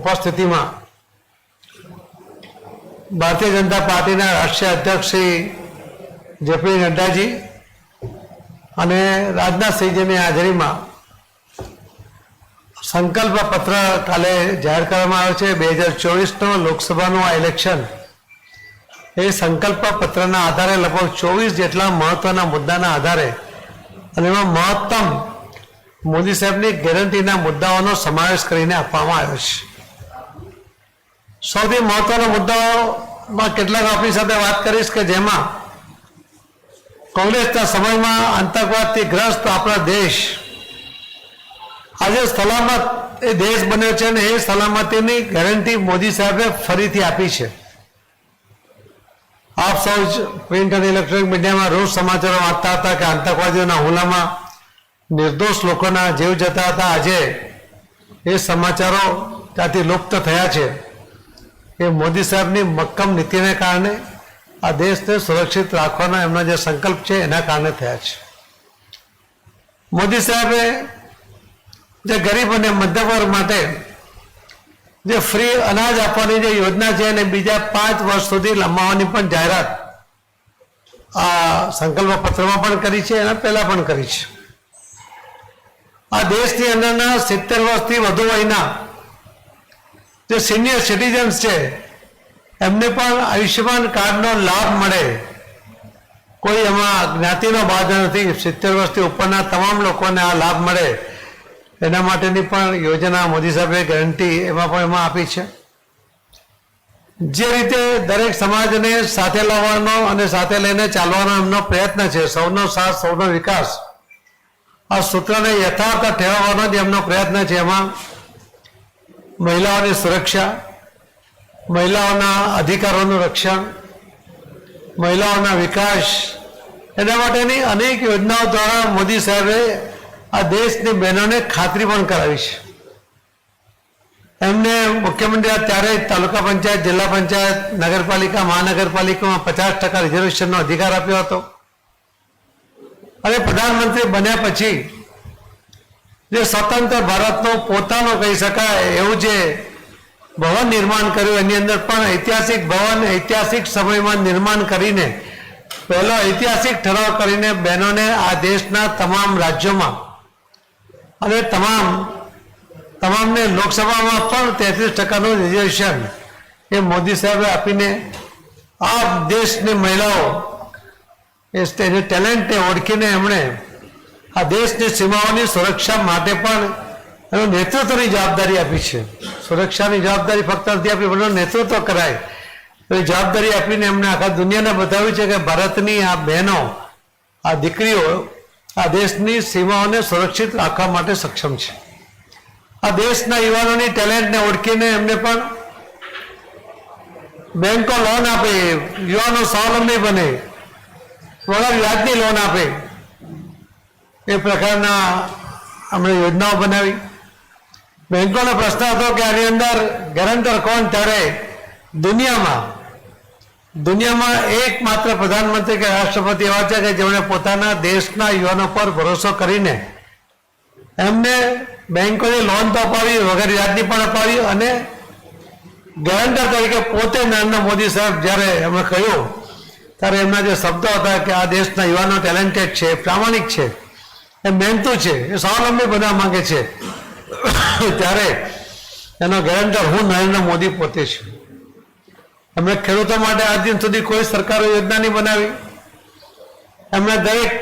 ઉપસ્થિતિમાં ભારતીય જનતા પાર્ટીના રાષ્ટ્રીય અધ્યક્ષ શ્રી જેપી નડ્ડાજી અને રાજનાથસિંહજીની હાજરીમાં સંકલ્પ પત્ર કાલે જાહેર કરવામાં આવ્યો છે। 2024નો લોકસભાનું આ ઇલેક્શન એ સંકલ્પ પત્રના આધારે લગભગ 24 જેટલા મહત્વના મુદ્દાના આધારે અને એમાં મહત્તમ મોદી સાહેબની ગેરંટીના મુદ્દાઓનો સમાવેશ કરીને આપવામાં આવ્યો છે। સૌથી મહત્વના મુદ્દાઓમાં કેટલાક આપણી સાથે વાત કરીશ કે જેમાં કોંગ્રેસના સમયમાં આતંકવાદથી ગ્રસ્ત આપણા દેશ આજે સલામત એ દેશ બન્યો છે અને એ સલામતીની ગેરંટી મોદી સાહેબે ફરીથી આપી છે। આપ સૌ પ્રિન્ટ અને ઇલેક્ટ્રોનિક મીડિયામાં રોજ સમાચારો વાંચતા હતા કે આતંકવાદીઓના હુમલામાં નિર્દોષ લોકોના જીવ જતા હતા। આજે એ સમાચારો ત્યાંથી લુપ્ત થયા છે। એ મોદી સાહેબની મક્કમ નીતિને કારણે આ દેશને સુરક્ષિત રાખવાનો એમનો જે સંકલ્પ છે એના કારણે થયા છે। મોદી સાહેબે જે ગરીબ અને મધ્યમ વર્ગ માટે જે ફ્રી અનાજ આપવાની જે યોજના છે અને બીજા 5 વર્ષ સુધી લંબાવવાની પણ જાહેરાત આ સંકલ્પ પત્રમાં પણ કરી છે, એના પહેલા પણ કરી છે। આ દેશની અંદરના 70 વર્ષથી વધુ વયના જે સિનિયર સિટીઝન્સ છે એમને પણ આયુષ્યમાન કાર્ડનો લાભ મળે। કોઈ એમાં જ્ઞાતિનો બાદ નથી, 70 વર્ષથી ઉપરના તમામ લોકોને આ લાભ મળે એના માટેની પણ યોજના મોદી સાહેબે ગેરંટી એમાં આપી છે। જે રીતે દરેક સમાજને સાથે લાવવાનો અને સાથે લઈને ચાલવાનો એમનો પ્રયત્ન છે, સૌનો સાથ સૌનો વિકાસ, આ સૂત્રને યથાર્થ ઠેરવવાનો જે એમનો પ્રયત્ન છે એમાં મહિલાઓની સુરક્ષા, મહિલાઓના અધિકારોનું રક્ષણ, મહિલાઓના વિકાસ, એના માટેની અનેક યોજનાઓ દ્વારા મોદી સાહેબે આ દેશની બહેનોને ખાતરી પણ કરાવી છે। એમને મુખ્યમંત્રી ત્યારે તાલુકા પંચાયત, જિલ્લા પંચાયત, નગરપાલિકા, મહાનગરપાલિકામાં 50% રિઝર્વેશનનો અધિકાર આપ્યો હતો અને પ્રધાનમંત્રી બન્યા પછી જે સ્વતંત્ર ભારતનો પોતાનો કહી શકાય એવું જે ભવન નિર્માણ કર્યું એની અંદર પણ ઐતિહાસિક ભવન ઐતિહાસિક સમયમાં નિર્માણ કરીને પહેલો ઐતિહાસિક ઠરાવ કરીને બહેનોને આ દેશના તમામ રાજ્યોમાં અને તમામને લોકસભામાં પણ 33%નું રિઝર્વેશન એ મોદી સાહેબે આપીને આ દેશની મહિલાઓ એ ટેલેન્ટને ઓળખીને એમણે આ દેશની સીમાઓની સુરક્ષા માટે પણ એનું નેતૃત્વની જવાબદારી આપી છે। સુરક્ષાની જવાબદારી ફક્ત નથી આપી પણ નેતૃત્વ કરાય તો એ જવાબદારી આપીને એમણે આખા દુનિયાને બતાવ્યું છે કે ભારતની આ બહેનો, આ દીકરીઓ આ દેશની સીમાઓને સુરક્ષિત રાખવા માટે સક્ષમ છે। આ દેશના યુવાનોની ટેલેન્ટને ઓળખીને એમને પણ બેંકો લોન આપે, યુવાનો સ્વાવલંબી બને, વગર વ્યાજની લોન આપે, એ પ્રકારના અમને યોજનાઓ બનાવી। બેંકોનો પ્રશ્ન હતો કે આની અંદર ગેરંટર કોણ? ત્યારે દુનિયામાં એકમાત્ર પ્રધાનમંત્રી કે રાષ્ટ્રપતિ એવા છે કે જેમણે પોતાના દેશના યુવાનો પર ભરોસો કરીને એમને બેંકોની લોન તો અપાવી, વગર વ્યાજની પણ અપાવી અને ગેરંટર તરીકે પોતે નરેન્દ્ર મોદી સાહેબ જ્યારે એમણે કહ્યું ત્યારે એમના જે શબ્દો હતા કે આ દેશના યુવાનો ટેલેન્ટેડ છે, પ્રામાણિક છે, એ મહેનતુ છે, એ સ્વાવલંબી બનવા માંગે છે, ત્યારે એનો ગેરંટર હું નરેન્દ્ર મોદી પોતે છું। એમણે ખેડૂતો માટે આજ દિન સુધી કોઈ સરકારો યોજના નહીં બનાવી। એમણે દરેક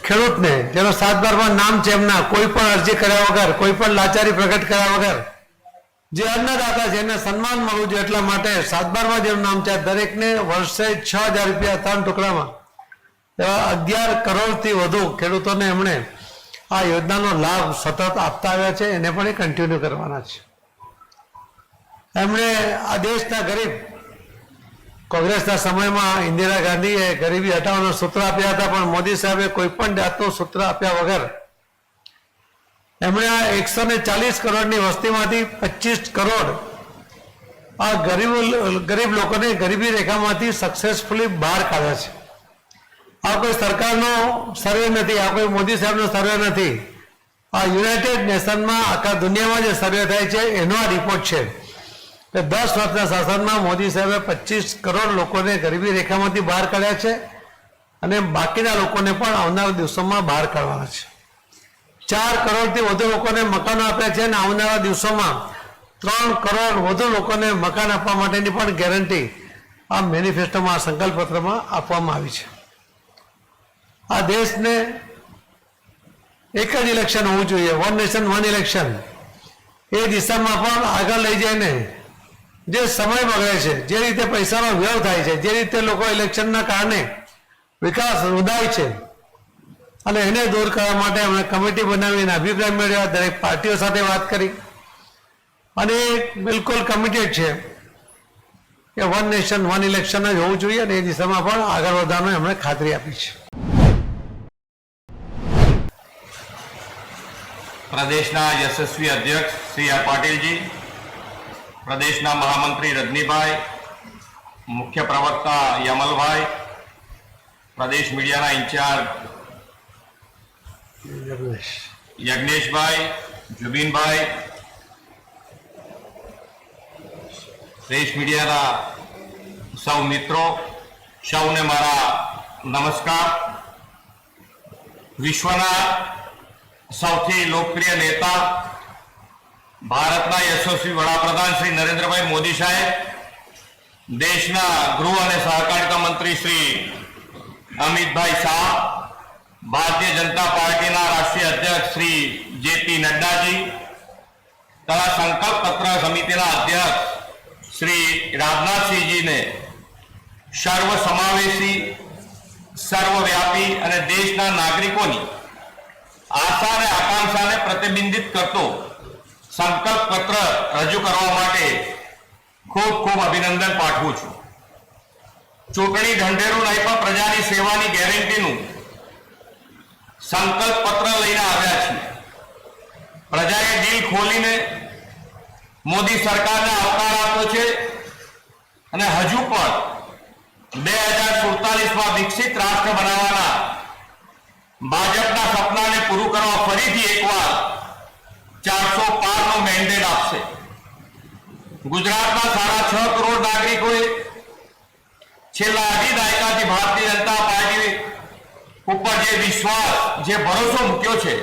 ખેડૂતને જેનો 7/12માં નામ છે એમના કોઈ પણ અરજી કર્યા વગર, કોઈ પણ લાચારી પ્રગટ કર્યા વગર જે અન્નદાતા છે એને સન્માન મળવું જોઈએ એટલા માટે 7/12માં જેનું નામ છે દરેકને વર્ષે 6,000 રૂપિયા 3 ટુકડામાં એવા 11 કરોડથી વધુ ખેડૂતોને એમણે આ યોજનાનો લાભ સતત આપતા આવ્યા છે, એને પણ એ કન્ટિન્યુ કરવાના છે। એમણે આ દેશના ગરીબ, કોંગ્રેસના સમયમાં ઇન્દિરા ગાંધીએ ગરીબી હટાવવાનું સૂત્ર આપ્યા હતા પણ મોદી સાહેબે કોઈ પણ જાતનું સૂત્ર આપ્યા વગર એમણે આ 140 કરોડની વસ્તીમાંથી 25 કરોડ આ ગરીબ લોકોને ગરીબી રેખામાંથી સક્સેસફુલી બહાર કાઢ્યા છે। આ કોઈ સરકારનો સર્વે નથી, આ કોઈ મોદી સાહેબનો સર્વે નથી, આ યુનાઇટેડ નેશનમાં આખા દુનિયામાં જે સર્વે થાય છે એનો આ રિપોર્ટ છે। કે 10 વર્ષના શાસનમાં મોદી સાહેબે 25 કરોડ લોકોને ગરીબી રેખામાંથી બહાર કાઢ્યા છે અને બાકીના લોકોને પણ આવનારા દિવસોમાં બહાર કાઢવાના છે. 4 કરોડથી વધુ લોકોને મકાનો આપ્યા છે અને આવનારા દિવસોમાં 3 કરોડ વધુ લોકોને મકાન આપવા માટેની પણ ગેરંટી આ મેનિફેસ્ટોમાં, આ સંકલ્પ પત્રમાં આપવામાં આવી છે. આ દેશને એક જ ઇલેક્શન હોવું જોઈએ, વન નેશન વન ઇલેક્શન. એ દિશામાં પણ આગળ લઈ જઈને જે સમય બગડે છે, જે રીતે પૈસાનો વ્યય થાય છે, જે રીતે લોકો ઇલેક્શનના કારણે વિકાસ રૂધાય છે, અને એને દૂર કરવા માટે અમે કમિટી બનાવીને અભિપ્રાય મેળવ્યા, દરેક પાર્ટીઓ સાથે વાત કરી અને બિલકુલ કમિટેડ છે કે વન નેશન વન ઇલેક્શન જ હોવું જોઈએ અને એ દિશામાં પણ આગળ વધવાની અમને ખાતરી આપી છે. પ્રદેશના યશસ્વી અધ્યક્ષ શ્રી આર પાટીલજી, પ્રદેશના મહામંત્રી રજનીભાઈ, મુખ્ય પ્રવક્તા યમલભાઈ, પ્રદેશ મીડિયાના ઇન્ચાર્જ યજ્ઞેશભાઈ, જુબીનભાઈ, દેશ મીડિયાના સૌ મિત્રો, સૌને મારા નમસ્કાર. વિશ્વના સૌથી લોકપ્રિય નેતા, ભારતના યશસ્વી વડાપ્રધાન શ્રી નરેન્દ્રભાઈ મોદી સાહેબ, દેશના ગૃહ અને સહકારિતા મંત્રી શ્રી અમિતભાઈ શાહ, ભારતીય જનતા પાર્ટીના રાષ્ટ્રીય અધ્યક્ષ શ્રી જેપી નડ્ડાજી તથા સંકલ્પ પત્ર સમિતિના અધ્યક્ષ શ્રી રાજનાથસિંહજીને સર્વસમાવેશી, સર્વવ્યાપી અને દેશના નાગરિકોની આશા અને આકાંક્ષાને પ્રતિબિંબિત કરતો સંકલ્પ પત્ર રજૂ કરવા માટે ખૂબ ખૂબ અભિનંદન પાઠવું છું. ચૂંટણી ઢંઢેરું નહીં પણ પ્રજાની સેવાની ગેરંટીનું સંકલ્પ પત્ર લઈને આવ્યા છીએ. પ્રજાએ દિલ ખોલીને મોદી સરકારને આવકાર આપ્યો છે અને હજુ પણ 2047માં વિકસિત રાષ્ટ્ર બનાવવાના ભાજપના સપનાને પૂરું કરવા ફરીથી એકવાર 405 નો મેન્ડેટ આપશે. ગુજરાતના 6.5 કરોડ નાગરિકોએ છેલ્લા અઢી દાયકાથી ભારતીય જનતા પાર્ટી ઉપર જે વિશ્વાસ, જે ભરોસો મૂક્યો છે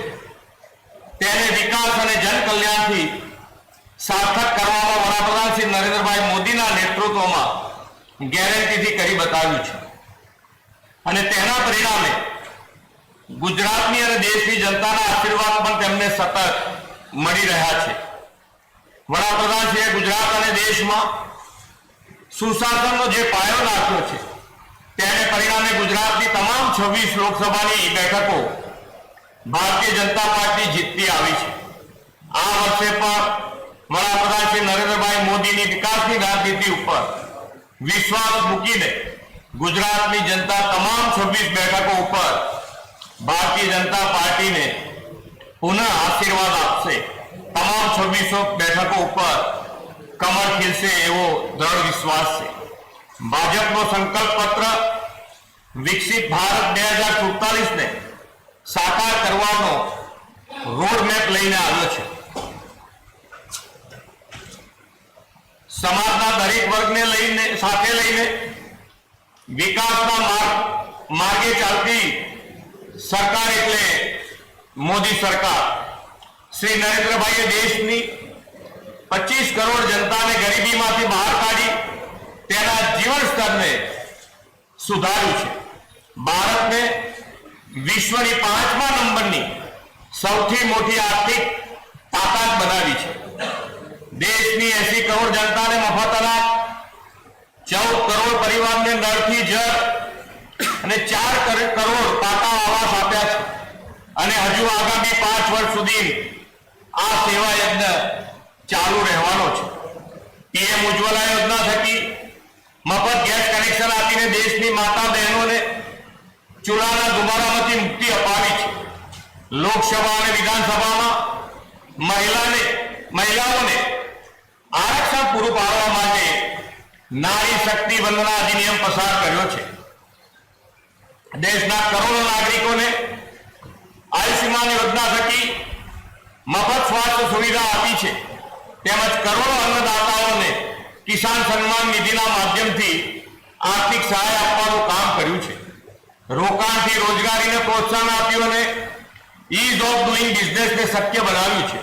તેને વિકાસ અને જનકલ્યાણથી સાર્થક કરવામાં વડાપ્રધાન શ્રી નરેન્દ્રભાઈ મોદીના નેતૃત્વમાં ગેરંટીથી કરી બતાવ્યું છે અને તેના પરિણામે ગુજરાતની અને દેશની જનતાના આશીર્વાદ પણ તેમને સતત મળી રહ્યા છે. વડાપ્રધાનશ્રીએ ગુજરાત અને દેશમાં સુશાસનનો જે પાયો નાખ્યો છે તેને પરિણામે ગુજરાતની તમામ 26 લોકસભાની બેઠકો ભારતીય જનતા પાર્ટી જીતતી આવી છે. આ વર્ષે પણ વડાપ્રધાન શ્રી નરેન્દ્રભાઈ મોદીની વિકાસની રાજનીતિ ઉપર વિશ્વાસ મૂકીને ગુજરાતની જનતા તમામ 26 બેઠકો ઉપર ભારતીય જનતા પાર્ટીને પુનઃ આશીર્વાદ આપશે. તમામ 26 બેઠકો ઉપર કમળ ખીલશે એવો દ્રઢ વિશ્વાસ છે. ભાજપનો સંકલ્પ પત્ર વિકસિત ભારત 2047 ને સાકાર કરવાનો રોડ મેપ લઈને આવ્યો છે. સમાજના દરેક વર્ગને સાથે લઈને વિકાસના માર્ગે ચાલતી સરકાર એટલે મોદી સરકાર. શ્રી નરેન્દ્રભાઈએ દેશની 25 કરોડ જનતાને ગરીબીમાંથી બહાર કાઢી તેના જીવન સ્તરને સુધાર્યું છે. ભારતને વિશ્વની 5મા નંબરની સૌથી મોટી આર્થિક તાકાત બનાવી છે. દેશની 80 કરોડ જનતાને મફત અનાજ, 14 કરોડ પરિવારને નળથી જળ અને 4 કરોડ પાકા આવાસ આપ્યા છે અને હજુ આગામી 5 વર્ષ સુધી આ સેવા યજ્ઞ ચાલુ રહેવાનો છે. પીએમ ઉજ્જવલા યોજના થકી મફત ગેસ કનેક્શન આપીને દેશની માતા બહેનોને ચૂલાના ધુમાડામાંથી મુક્તિ અપાવી છે. લોકસભા અને વિધાનસભામાં મહિલાઓને આરક્ષણ પૂરું પાડવા માટે નારી શક્તિ વંદના અધિનિયમ પસાર કર્યો છે. દેશના કરોડો નાગરિકોને આયુષ્યમાન યોજના થકી મફત સ્વાસ્થ્ય સુવિધા આપી છે તેમજ કરોડો અન્નદાતાઓને કિસાન સન્માન નિધિના માધ્યમથી આર્થિક સહાય આપવાનું કામ કર્યું છે. રોકાણથી રોજગારીને પ્રોત્સાહન આપ્યું અને ઇઝ ઓફ ડુઇંગ બિઝનેસને શક્ય બનાવ્યું છે.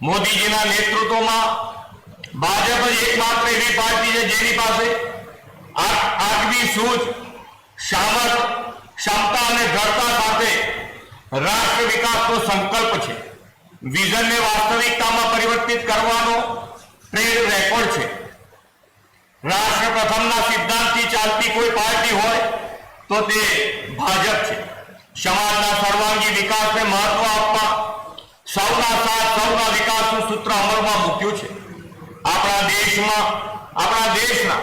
મોદીજીના નેતૃત્વમાં ભાજપ જ એકમાત્ર એવી પાર્ટી છે જેની પાસે આગવી સૂઝ, સામર્થ, ક્ષમતા અને દ્રઢતા સાથે રાષ્ટ્ર વિકાસનો સંકલ્પ છે. વિઝનને વાસ્તવિકતામાં પરિવર્તિત કરવાનો ટ્રેડ રેકોર્ડ છે. રાષ્ટ્ર પ્રથમના સિદ્ધાંતથી ચાલતી કોઈ પાર્ટી હોય તો તે ભાજપ છે. સમાજના સર્વાંગી વિકાસને મહત્વ આપવા સૌના સાથ સૌના વિકાસનું સૂત્ર અમલમાં મૂક્યું છે. આપણા દેશના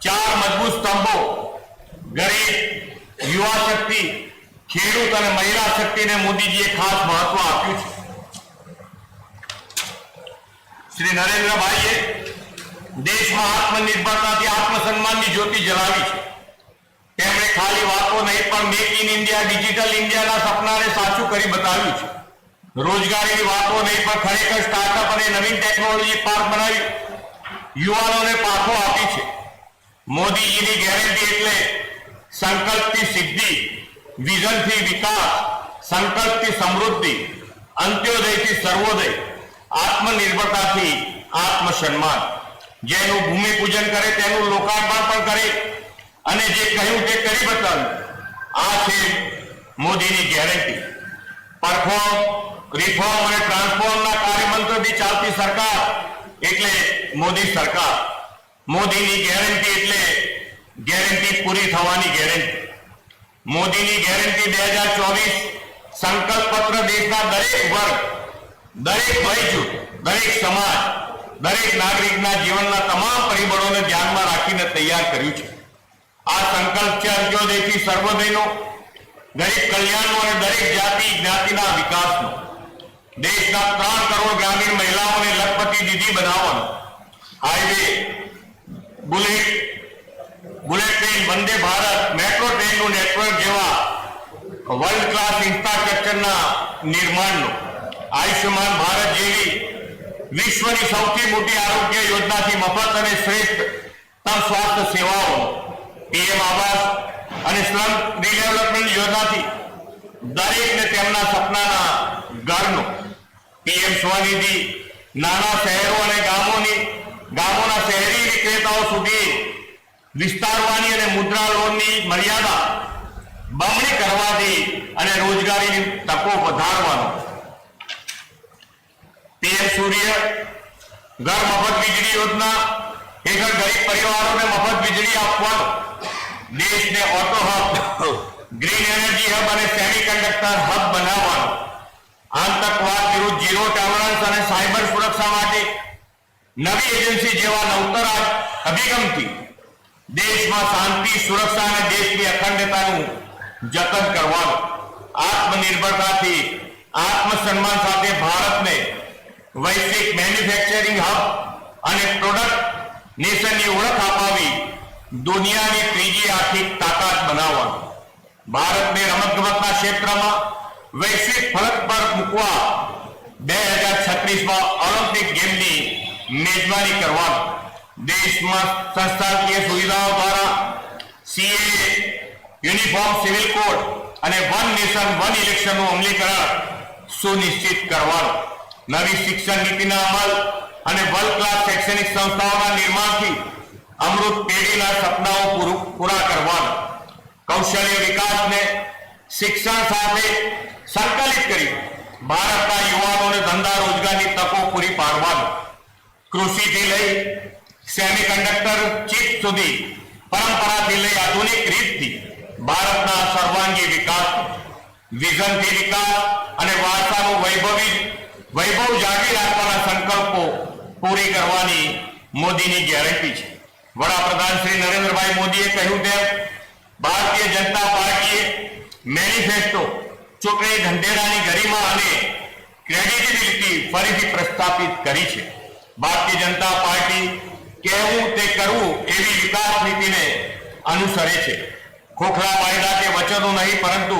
4 મજબૂત સ્તંભો ગરીબ, યુવા શક્તિ, ખેડૂત અને મહિલા શક્તિને મોદીજીએ ખાસ મહત્વ આપ્યું છે. શ્રી નરેન્દ્રભાઈએ દેશમાં આત્મનિર્ભરતાથી આત્મસન્માનની જ્યોતિ જલાવી છે. તેમણે ખાલી વાતો નહીં પણ મેક ઇન ઇન્ડિયા, ડિજિટલ ઇન્ડિયાના સપનાને સાચું કરી બતાવ્યું છે. રોજગારીની વાતો નહીં પણ ખરેખર સ્ટાર્ટઅપ અને નવીન ટેકનોલોજી પાર્ક બનાવી યુવાનોને પાઠો આપી છે. મોદીજીની ગેરંટી એટલે સંકલ્પથી સિદ્ધિ, વિઝનથી વિકાસ, સંકલ્પથી સમૃદ્ધિ, અંત્યોદયથી સર્વોદય, આત્મનિર્ભરતાથી આત્મસન્માન. જેનું ભૂમિપૂજન કરે તેનું લોકાર્પણ પણ કરે અને જે કહ્યું તે કરી બતાવ્યું. આ છે મોદીની ગેરંટી. પરફોર્મ, રિફોર્મ અને ટ્રાન્સફોર્મના કાર્યમંત્રથી ચાલતી સરકાર એટલે મોદી સરકાર. મોદીની ગેરંટી એટલે ગેરંટી પૂરી થવાની ગેરંટી. મોદીની ગેરંટી 2024 સંકલ્પ પત્ર દેશના દરેક વર્ગ, દરેક વયજૂથ, દરેક સમાજ, દરેક નાગરિકના જીવનના તમામ પરિબળોને ધ્યાનમાં રાખીને તૈયાર કર્યું છે. આ સંકલ્પ છે અંત્યોદયથી સર્વોદયનો, ગરીબ કલ્યાણનો અને દરેક જાતિ જ્ઞાતિના વિકાસનો. દેશના 3 કરોડ ગ્રામીણ મહિલાઓને લખપતિ દીદી બનાવવાનો. Highway, bullet train, Vande Bharat, metro ટ્રેનનું network જેવા વર્લ્ડ ક્લાસ ઇન્ફ્રાસ્ટ્રક્ચરના નિર્માણનો. આયુષ્યમાન ભારત જેવી વિશ્વની સૌથી મોટી આરોગ્ય યોજનાથી મફત અને શ્રેષ્ઠતમ સ્વાસ્થ્ય સેવાઓ. પીએમ આવાસ અને સ્લમ રિડેવલપમેન્ટ યોજનાથી દરેકને તેમના સપનાના ઘરનો. પીએમ સ્વનિધિ નાના શહેરો અને ગામોના શહેરી વિક્રેતાઓ સુધી વિસ્તારવાની અને મુદ્રા લોનની મર્યાદા બમણી કરવાથી અને રોજગારીની તકો વધારવાનો. પીએમ સૂર્ય ઘર મફત વીજળી યોજના હેઠળ ગરીબ પરિવારોને મફત વીજળી આપવાનો. દેશને auto hub, green energy hub અને સેમિકન્ડક્ટર હબ બનાવવાનો. આતંકવાદ વિરુદ્ધ ઝીરો ટોલરન્સ અને સાયબર સુરક્ષા માટે નવી એજન્સી જેવા નવતર અભિગમથી દેશમાં શાંતિ, સુરક્ષા અને દેશની અખંડતાનું જતન કરવાનું. આત્મનિર્ભરતાથી આત્મસન્માન સાથે ભારતને વૈશ્વિક મેન્યુફેક્ચરિંગ હબ અને પ્રોડક્ટ નેશનની ઓળખ અપાવી દુનિયાની ત્રીજી આર્થિક તાકાત બનાવવાનું. ભારતને રમતગમતના ક્ષેત્રમાં વૈશ્વિક ફલક પર મૂકવા 2036માં ઓલિમ્પિક ગેમની મેજબાની કરવાનું. દેશમાં સંસ્થાકીય સુવિધાઓ દ્વારા સીએ, યુનિફોર્મ સિવિલ કોડ અને વન નેશન વન ઇલેક્શનનું અમલીકરણ સુનિશ્ચિત કરવાનું. નવી શિક્ષણ નીતિના અમલ અને વર્લ્ડ ક્લાસ શૈક્ષણિક સંસ્થાઓના નિર્માણથી અમૃત પેઢીના સપનાઓ પૂરા કરવાનું. કૌશલ્ય વિકાસને શિક્ષણ સાથે સંકલિત કરી ભારતના યુવાનોને ધંધા રોજગારની તકો પૂરી પાડવાનું. કૃષિથી લઈ સેમિકન્ડક્ટર ચિપ સુધી પરંપરાથી લઈ આધુનિક રીતથી ભારતના સર્વાંગી વિકાસ, વિઝનથી વિકાસ અને વારસાનું વૈભવ જાળવી રાખવાના સંકલ્પો પૂરી કરવાની મોદીની ગેરંટી છે. વડાપ્રધાન શ્રી નરેન્દ્રભાઈ મોદીએ કહ્યું તેમ ભારતીય જનતા પાર્ટીએ મેનિફેસ્ટો ચૂંટણી ઢંઢેરાની ગરિમા અને ક્રેડિબિલિટી ફરીથી પ્રસ્થાપિત કરી છે. ભારતીય જનતા પાર્ટી કહેવું તે કરવું એવી વિકાસ નીતિને અનુસરે છે. ખોખલા વાયદા કે વચનો નહીં પરંતુ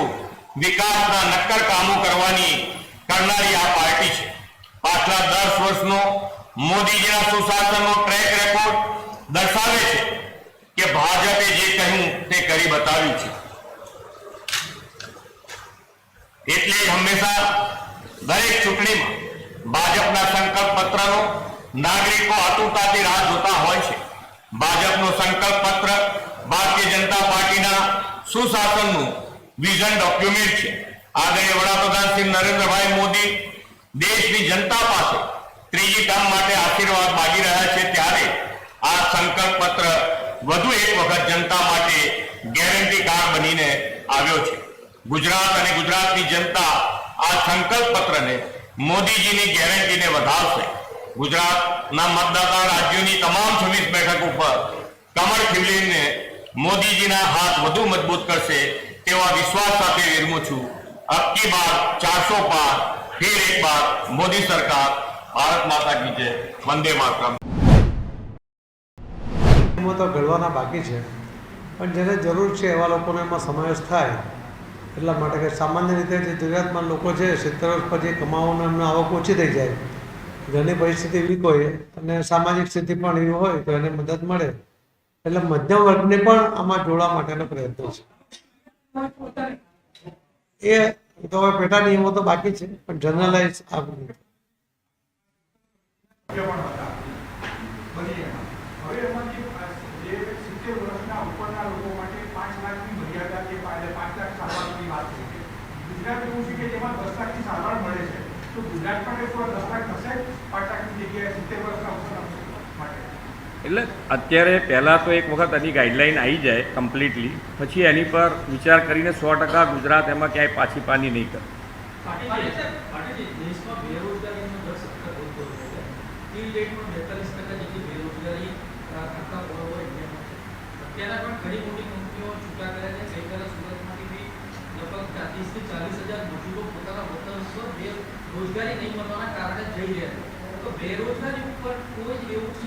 વિકાસના નક્કર કામો કરનારી આ પાર્ટી છે. પાછલા 10 વર્ષનો મોદીજીના સુશાસનનો ટ્રેક રેકોર્ડ દર્શાવે છે કે ભાજપે જે કહ્યું તે કરી બતાવ્યું છે. એટલે જ હંમેશા દરેક ચૂંટણીમાં ભાજપના સંકલ્પ પત્રનો નાગરિકો આતુરતાથી રાહ જોતા હોય છે. ભાજપનો સંકલ્પ પત્ર ભારતીય જનતા પાર્ટીના સુશાસનનું વિઝન ડોક્યુમેન્ટ છે. આદરણીય વડાપ્રધાન શ્રી નરેન્દ્રભાઈ મોદી દેશની જનતા પાસે ત્રીજી ટર્મ માટે આશીર્વાદ માગી રહ્યા છે, ત્યારે આ સંકલ્પ પત્ર વધુ એક વખત જનતા માટે ગેરંટી કાર્ડ બનીને આવ્યો છે. ગુજરાત અને ગુજરાતની જનતા આ સંકલ્પ પત્રને મોદીજીની ગેરંટીને વધારશે. ગુજરાતના મતદાતા રાજ્યોની તમામ 26 બેઠક ઉપર કમળ ખીલીને મોદીજીના હાથ વધુ મજબૂત કરશે તેવા વિશ્વાસ સાથે વિરમું છું. अब की बार 400 पार, फिर एक बार मोदी सरकार, भारत माता की जय, वंदे मातरम. તો ઘડવાના બાકી છે, પણ જેને જરૂર છે એવા લોકોનો એમાં સમાવેશ થાય એટલા માટે કે સામાન્ય રીતે જે જરૂરિયાતમંદ લોકો છે 70 વર્ષ પછી કમાવાનું એમનો આવક ઓછી થઈ જાય, ઘરની પરિસ્થિતિ વીક હોય અને સામાજિક સ્થિતિ પણ એવી હોય તો એને મદદ મળે, એટલે મધ્યમ વર્ગને પણ આમાં જોડવા માટેનો પ્રયત્ન છે. એ તો હવે પેટા નિયમો તો બાકી છે, પણ જનરલાઇઝ આ બધું એટલે અત્યારે પહેલાં તો એક વખત એની ગાઈડલાઈન આવી જાય કમ્પ્લીટલી, પછી એની પર વિચાર કરીને 100% ગુજરાત એમાં ક્યાંય પાછી પાની નહીં કરે.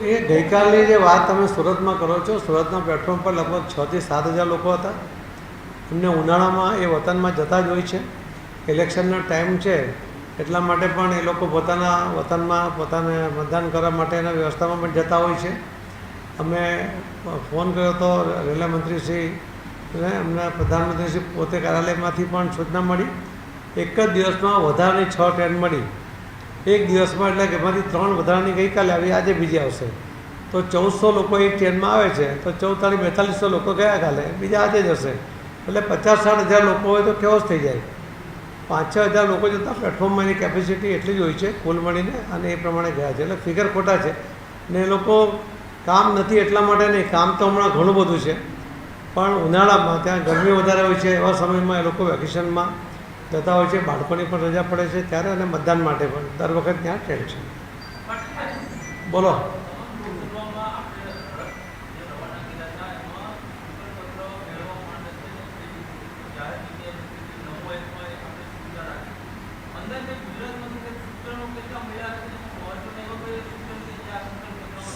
એ ગઈકાલની જે વાત તમે સુરતમાં કરો છો, સુરતના પ્લેટફોર્મ પર લગભગ 6,000 થી 7,000 લોકો હતા. એમને ઉનાળામાં એ વતનમાં જતા જ હોય છે, ઇલેક્શનનો ટાઈમ છે એટલા માટે પણ એ લોકો પોતાના વતનમાં પોતાને મતદાન કરવા માટેના વ્યવસ્થામાં પણ જતા હોય છે. અમે ફોન કર્યો હતો રેલવે મંત્રીશ્રીને, અમને પ્રધાનમંત્રીશ્રી પોતે કાર્યાલયમાંથી પણ સૂચના મળી. એક જ દિવસમાં વધારાની 6 ટ્રેન મળી એક દિવસમાં, એટલે કે એમાંથી 3 વધારાની ગઈકાલે આવી, આજે બીજી આવશે. તો 1400 લોકો એક ટ્રેનમાં આવે છે, તો 14 4200 લોકો ગયા કાલે, બીજા આજે જ હશે. એટલે 50-60 હજાર લોકો હોય તો કેવો જ થઈ જાય. 5-6 હજાર લોકો જતાં પ્લેટફોર્મમાં એની કેપેસિટી એટલી જ હોય છે કુલ મળીને, અને એ પ્રમાણે ગયા છે. એટલે ફિગર ખોટા છે ને એ લોકો કામ નથી એટલા માટે નહીં, કામ તો હમણાં ઘણું બધું છે, પણ ઉનાળામાં ત્યાં ગરમી વધારે હોય છે, એવા સમયમાં એ લોકો વેકેશનમાં જતા હોય છે, બાળકોની પણ રજા પડે છે ત્યારે, અને મતદાન માટે પણ દર વખત ત્યાં ટ્રેન છે. બોલો.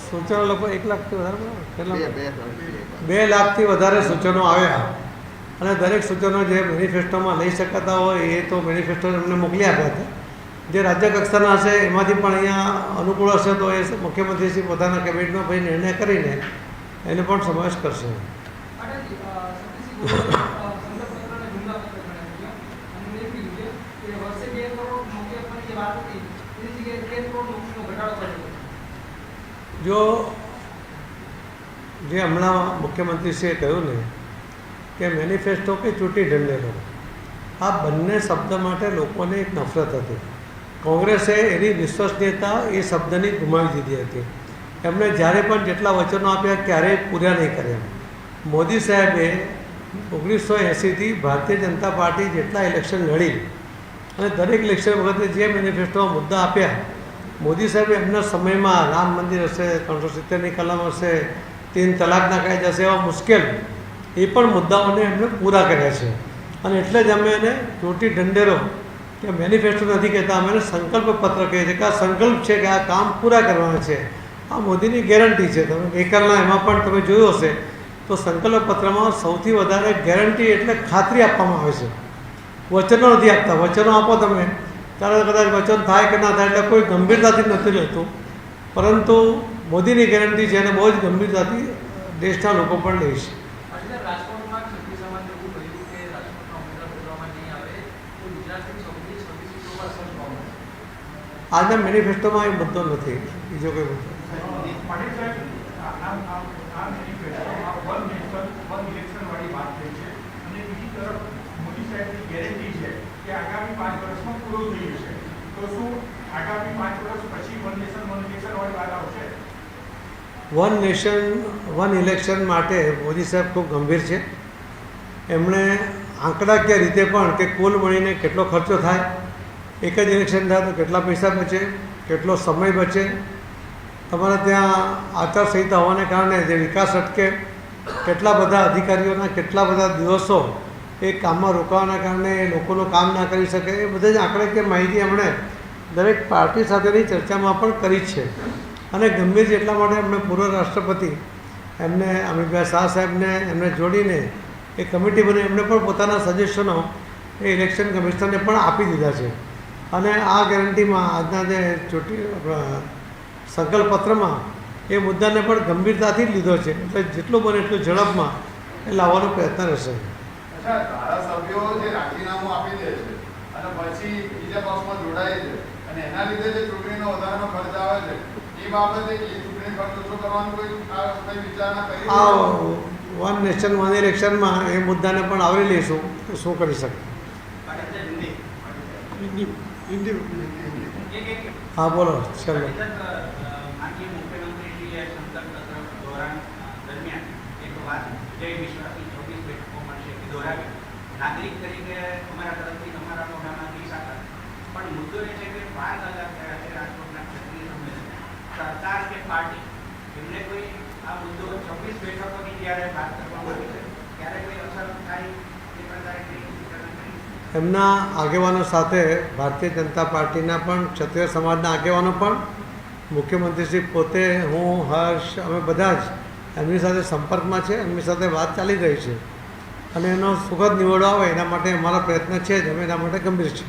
સૂચનો લોકો 1 લાખથી વધારે કેટલા 2 લાખથી વધારે સૂચનો આવ્યા, અને દરેક સૂચનો જે મેનિફેસ્ટોમાં લઈ શકાતા હોય એ તો મેનિફેસ્ટો એમને મોકલી આપ્યા હતા. જે રાજ્ય કક્ષાના હશે એમાંથી પણ અહીંયા અનુકૂળ હશે તો એ મુખ્યમંત્રીશ્રી પોતાના કેબિનેટમાં ભાઈ નિર્ણય કરીને એને પણ સમાવેશ કરશે. જો જે હમણાં મુખ્યમંત્રીશ્રીએ કહ્યું ને કે મેનિફેસ્ટો કે ચૂંટણી ઢંઢેરો, આ બંને શબ્દ માટે લોકોને એક નફરત હતી. કોંગ્રેસે એની વિશ્વસનીયતા એ શબ્દની ગુમાવી દીધી હતી. એમણે જ્યારે પણ જેટલા વચનો આપ્યા ક્યારેય પૂરા નહીં કર્યા. મોદી સાહેબે 1980થી ભારતીય જનતા પાર્ટી જેટલા ઇલેક્શન લડી અને દરેક ઇલેક્શન વખતે જે મેનિફેસ્ટોમાં મુદ્દા આપ્યા, મોદી સાહેબે એમના સમયમાં રામ મંદિર હશે, 370ની કલમ હશે, 3 તલાકના કાયદા હશે, એવા મુશ્કેલ એ પણ મુદ્દાઓને એમણે પૂરા કર્યા છે. અને એટલે જ અમે એને ચૂંટણી ઢંઢેરો કે મેનિફેસ્ટો નથી કહેતા, અમે એને સંકલ્પ પત્ર કહીએ છીએ કે આ સંકલ્પ છે કે આ કામ પૂરા કરવાના છે. આ મોદીની ગેરંટી છે. તમે ગઈકાલના એમાં પણ તમે જોયું હશે તો સંકલ્પ પત્રમાં સૌથી વધારે ગેરંટી એટલે ખાતરી આપવામાં આવે છે, વચનો નથી આપતા. વચનો આપો તમે ત્યારે કદાચ વચન થાય કે ના થાય એટલે કોઈ ગંભીરતાથી નથી લેતું, પરંતુ મોદીની ગેરંટી છે અને બહુ જ ગંભીરતાથી દેશના લોકો પણ લે છે. રાજકોટમાં ક્ષત્રિય સમાજે એવું કહ્યું કે રાજકોટના ઉમેદવાર બદલવામાં નહીં આવે તો ગુજરાતની 26 સીટો પર અસર જોવા મળશે. આજના મેનિફેસ્ટોમાં એ મુદ્દો નથી, બીજો કોઈ મુદ્દો. વન નેશન વન ઇલેક્શન માટે મોદી સાહેબ ખૂબ ગંભીર છે. એમણે આંકડાકીય રીતે પણ કે કુલ મળીને કેટલો ખર્ચો થાય, એક જ ઇલેક્શન થાય તો કેટલા પૈસા બચે, કેટલો સમય બચે, તમારે ત્યાં આચારસંહિતા હોવાને કારણે જે વિકાસ અટકે, કેટલા બધા અધિકારીઓના કેટલા બધા દિવસો એ કામમાં રોકાવાના કારણે એ લોકોનું કામ ના કરી શકે, એ બધા જ આંકડાકીય માહિતી એમણે દરેક પાર્ટી સાથેની ચર્ચામાં પણ કરી જ છે. અને ગંભીર છે એટલા માટે એમણે પૂર્વ રાષ્ટ્રપતિ એમને અમિતભાઈ શાહ સાહેબને એમને જોડીને એ કમિટી બની એમને પણ પોતાના સજેશનો એ ઇલેક્શન કમિશનરને પણ આપી દીધા છે. અને આ ગેરંટીમાં આજના જે સંકલ્પપત્રમાં એ મુદ્દાને પણ ગંભીરતાથી જ લીધો છે. એટલે જેટલું બને એટલું ઝડપમાં એ લાવવાનો પ્રયત્ન રહેશે. ધારાસભ્યો જે રાજીનામું આપી દે છે અને પછી બીજા પક્ષમાં જોડાય છે અને એના લીધે જે ચૂંટણીનો વધારાનો ખર્ચ આવે છે એ બાબતે એ ચૂંટણી ખર્ચ ઓછો કરવાનું કોઈ વિચારણા કરી આ વન નેશન વન ઇલેક્શનમાં એ મુદ્દાને પણ આવરી લઈશું કે શું કરી શકે. હા બોલો ચાલો. माननीय मुख्यमंत्री संसद सत्र दौरान दरमियान एक बात जय विश्वास की 24 बैठकों મળશે એ દોરાવી નાગરિક તરીકે અમારા તરફથી અમારા મોઢામાં કહી શકાય. પણ મુદ્દો એ છે કે 12 કલાક થયા છે રાજકોટના ક્ષત્રિય સંમેલન સરકાર કે પાર્ટી એમને કોઈ આ મુદ્દો 24 બેઠકોની જ્યારે વાત કરવામાં આવી છે ત્યારે કોઈ અસર થાય એ પ્રકારે કઈ એમના આગેવાનો સાથે ભારતીય જનતા પાર્ટીના પણ ક્ષત્રિય સમાજના આગેવાનો પણ મુખ્યમંત્રીશ્રી પોતે, હું, હર્ષ, અમે બધા જ એમની સાથે સંપર્કમાં છે. એમની સાથે વાત ચાલી રહી છે અને એનો સુખદ નિવડો આવે એના માટે અમારો પ્રયત્ન છે જ. અમે એના માટે ગંભીર છીએ.